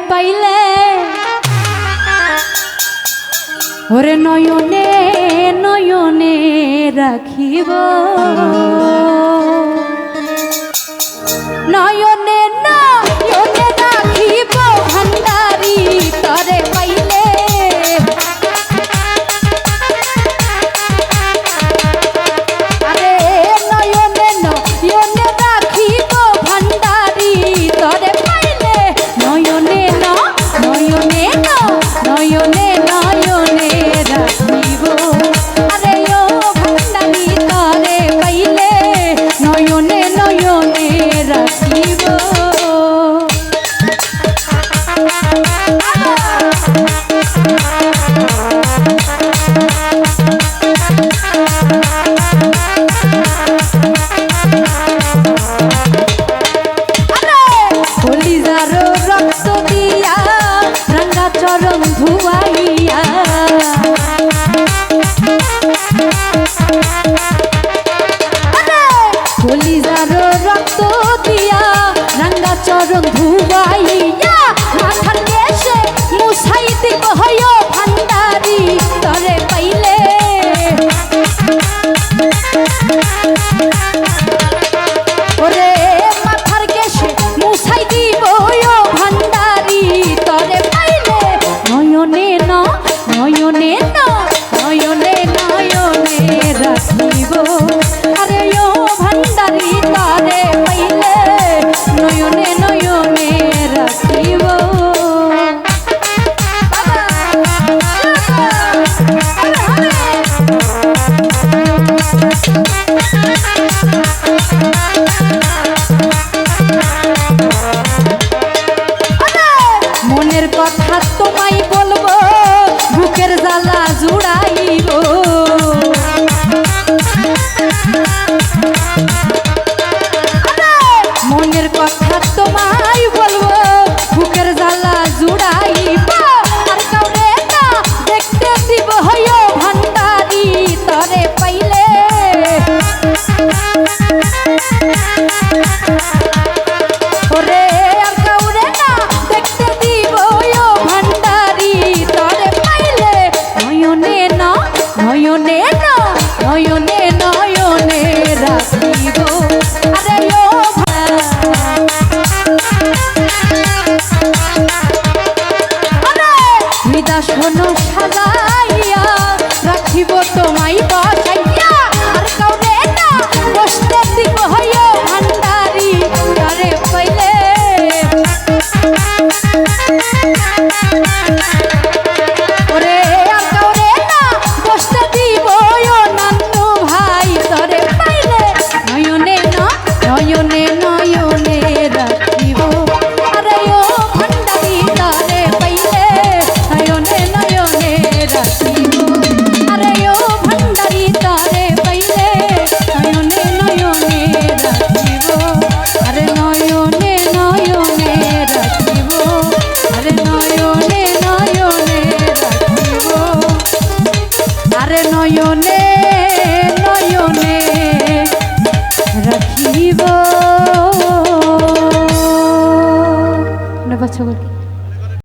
পাইলে ওরে নয়নে নয়নে রাখিব নয়নে নয়নে রাখিব ভান্ডারি তরে পাইলে আরে নয়নে নয়নে রাখিব ভান্ডারি তরে পাইলে নয়নে নয়নে নয়নে নয়নে রাখিব আরে ও ভান্ডারি তরে পাইলে নয়নে নয়নে রাখিব রক্ত দিয়া রাঙ্গা চরণ ধুয়াইয়া কলিজার রক্ত দিয়া রাঙ্গা চরণ ধুয়াইয়া মাথার কেশে মুছাই দিব হয় ভান্ডারি তরে পাইলে ওরে মাথার কেশে মুছাই দিব ভান্ডারি তরে পাইলে নয়নে নয়নে নয়নে নয়নে রাখিব আরে ও ভান্ডারি তরে পাইলে নয়নে নয়নে রাখিব মনের কথা তোমায় বলবো বুকের জ্বালা জুড়াইব মনের কথা তোমায় বলবো বুকের জ্বালা জুড়াইব আর কাউরে না দেখতে দিব হয় ভান্ডারি তরে পাইলে ওরে আর কাউরে না দেখতে দিব ভান্ডারি তরে পাইলে নয়নে নয়নে